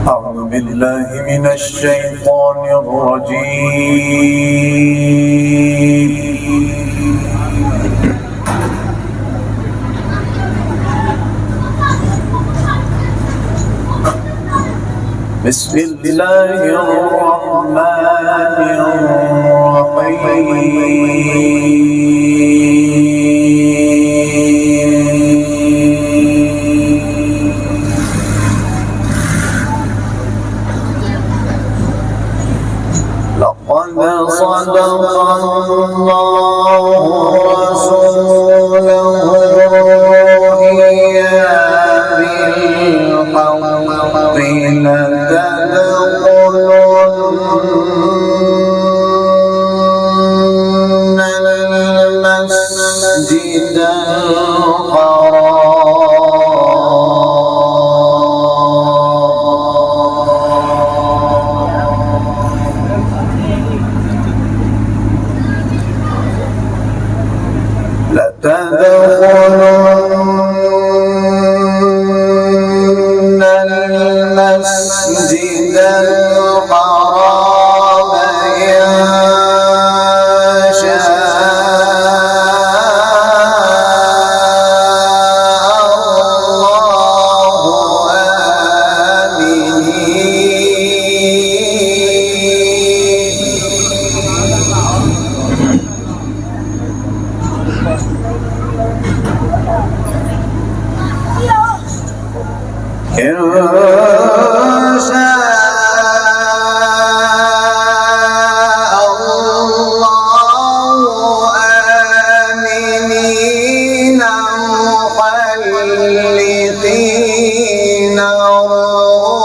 أعوذ بالله من الشيطان الرجيم. بسم الله الرحمن الرحيم. لقد صدق الله رسوله الرؤيا بالحق لتدخلن المسجد الحرام إن شاء الله آمنين محلقين رؤوسكم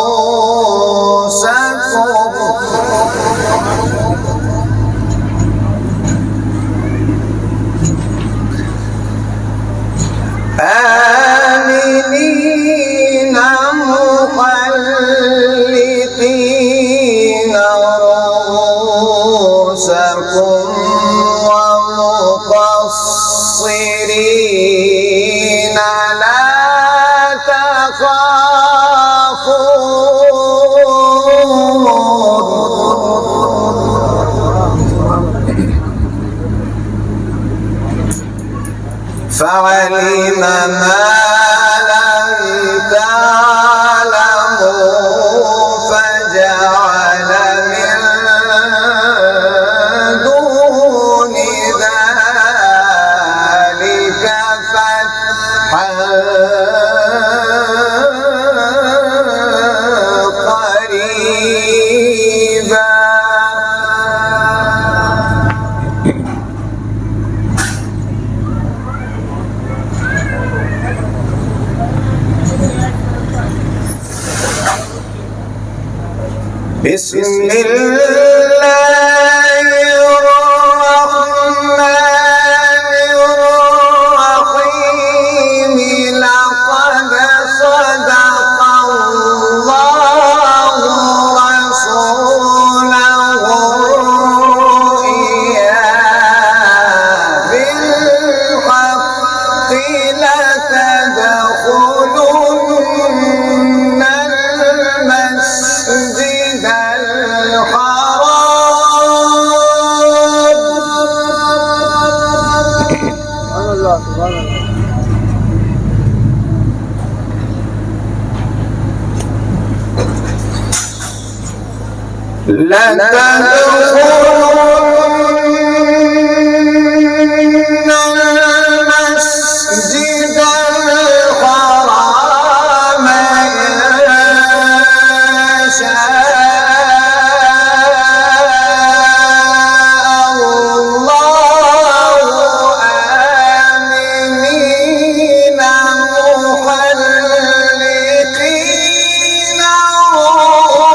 آمنين محلقين رؤوسكم ومقصرين لا تخافون فعلم ما لم تعلموا فجعل من دون ذلك فتحا قريبا. بسم الله الرحمن الرحيم. لقد صدق الله رسوله الرؤيا بالحق لتدخلن المسجد لتدخلن المسجد الحرام إن شاء الله آمنين محلقين رؤوسكم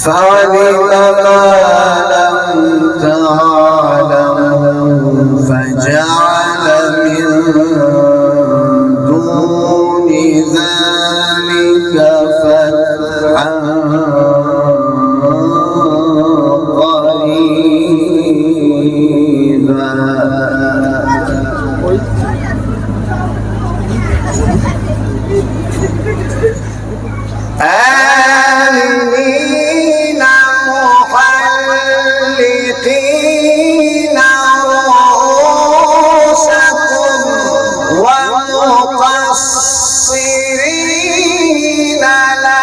فعلم ما لم تعلموا فجعل من دون ذلك فتحا قريبا. آمنين محلقين رؤوسكم ومقصرين لا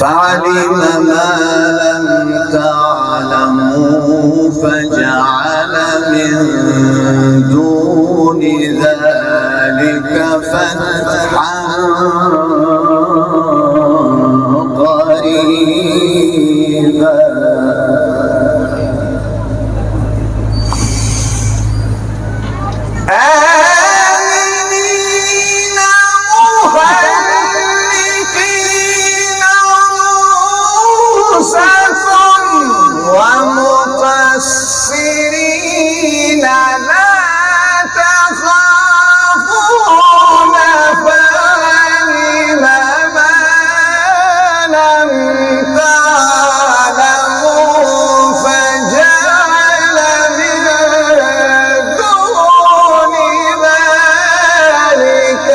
فعلم ما لم تعلموا فجعل من دون ذلك فتحا قريبا. ومقصرين لا تخافون فعلم ما لم تعلموا فجعل من دون ذلك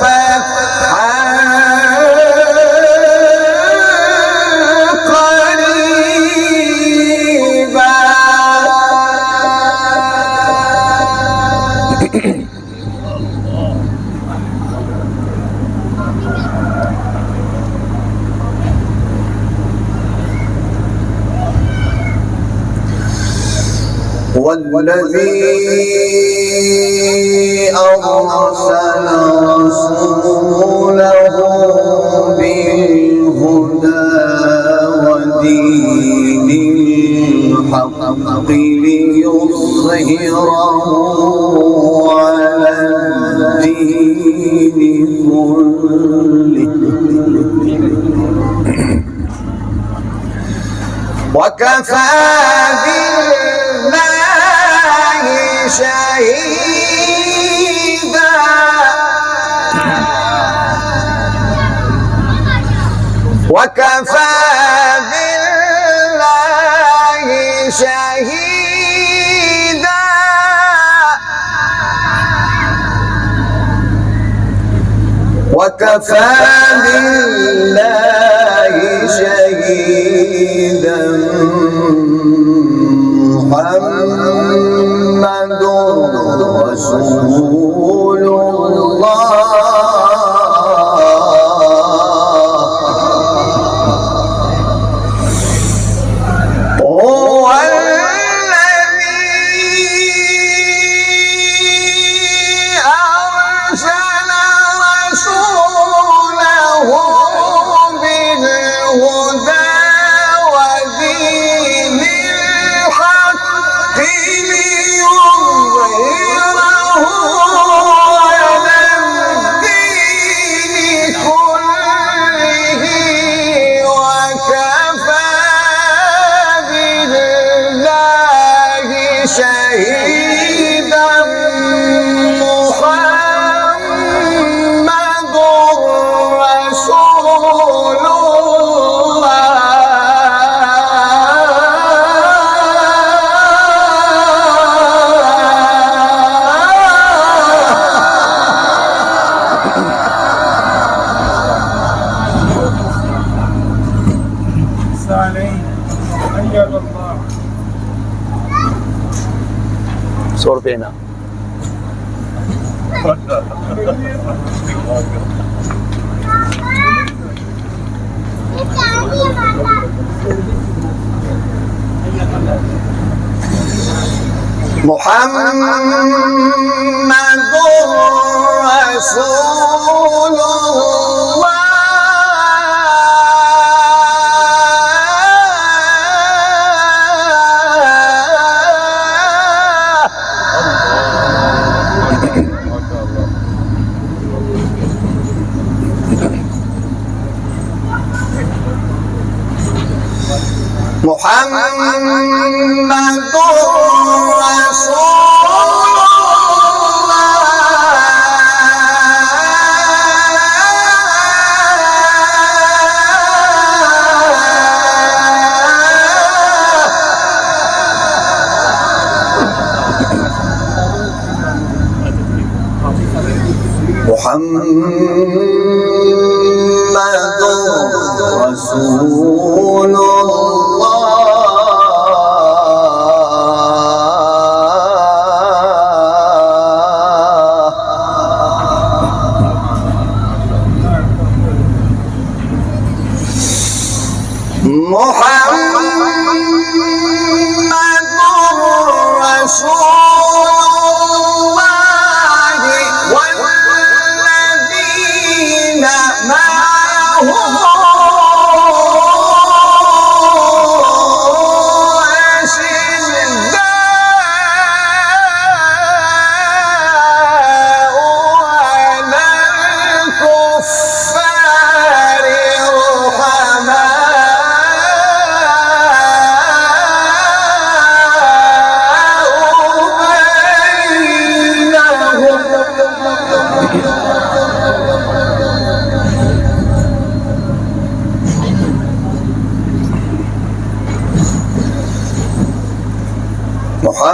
فتحا والذي أرسل رسوله بالهدى ودين الحق ليظهره على الدين كله وكفى بالله شهيدا. وكفى بالله شهيدا. وكفى بالله شهيدا محمد رسول الله هو الذي أرسل رسوله بالهدى ودين الحق ليظهره على الدين كله وكفى بالله شهيدا محمد رسول ₹100 ना محمد رسول الله محمد رسول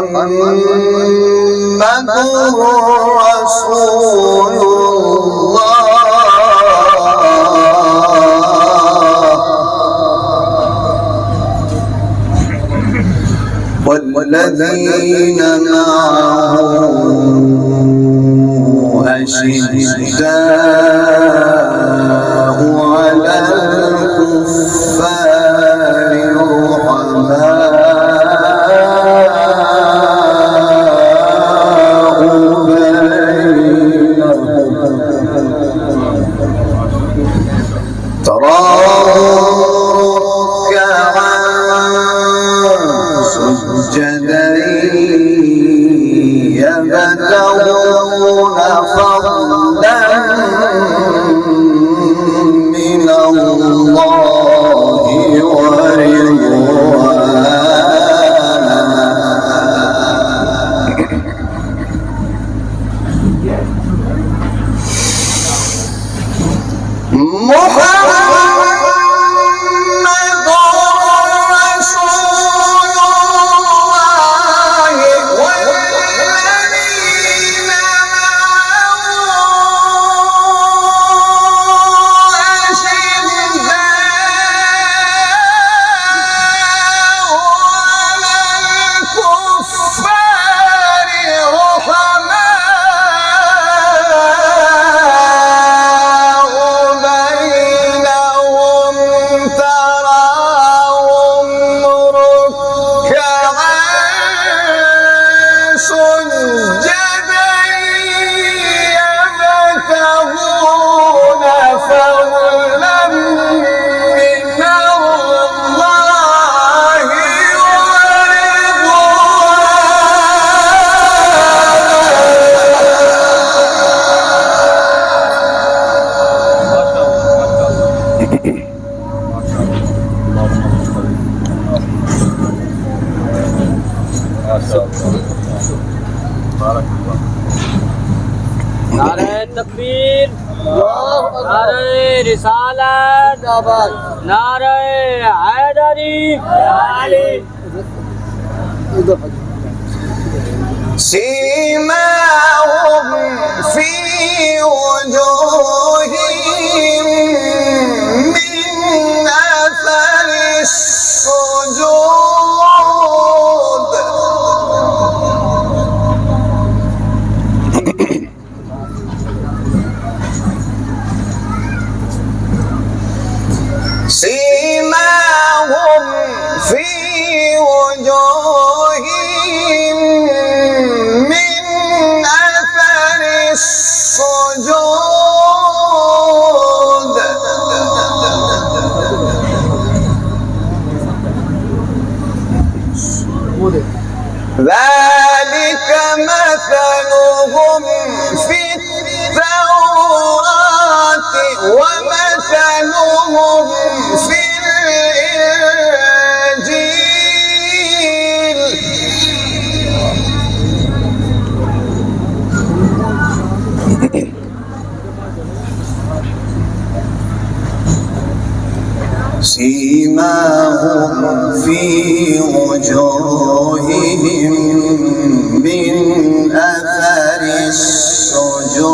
محمد رسول الله والذين معه أشداء على الكفار رحماء يبتغون فضلا من الله नारे तकबीर, नारे रिसालत, नारे हैदरी, सीमाहुम फी वजूहिहिम मिन अथरि सुजूद सीमाहुम फी वजूहिहिम मिन अथरि सुजूद ذلك مثلهم في التوراة ومثلهم في الإنجيل سيماهم في وجوههم من أثر السجود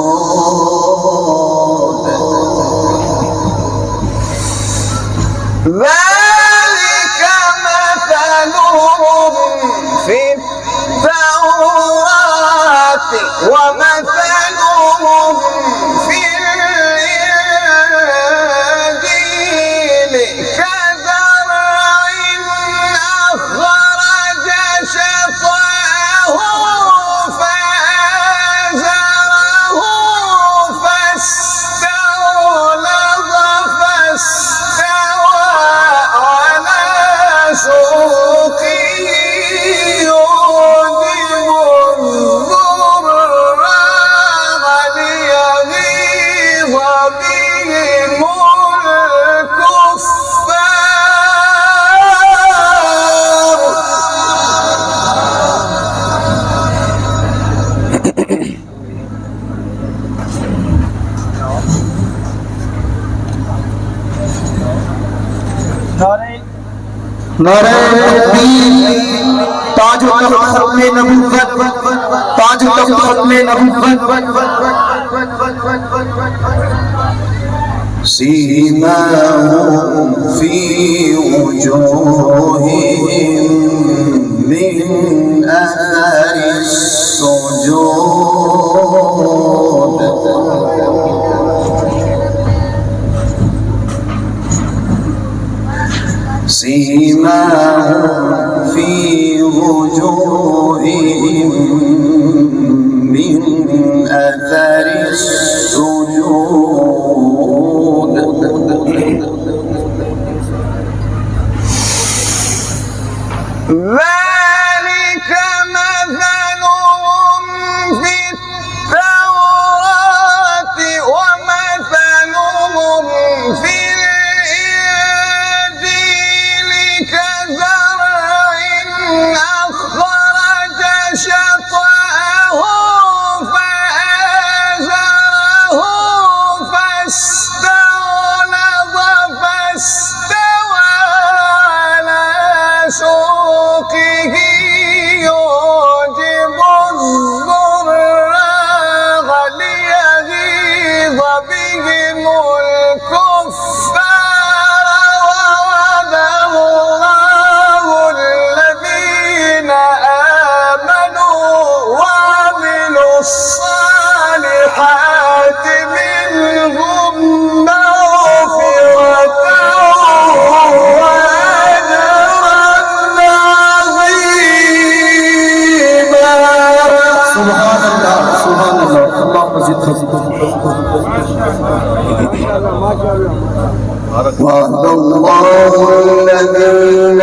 नारे तकबीर ताज तख्त खत्मे नबुव्वत ताज तख्त खत्मे नबुव्वत सीमाहुम फी वजूहिहिम मिन अथरिस सुजूद सीमाहुम फी वजूहिहिम मिन अथरिस सुजूद ذلك مثلهم في التوراة ومثلهم في الإنجيل كزرع أخرج شطأه فآزره فاستغلظ فاستوى على سوقه يعجب الزراع ليغيظ بهم الكفار ووعد الله الذين آمنوا وعملوا الصالحات منهم مغفرة وأجرا عظيما. سبحان الله سبحان الله اللهم زد وعد الله الذين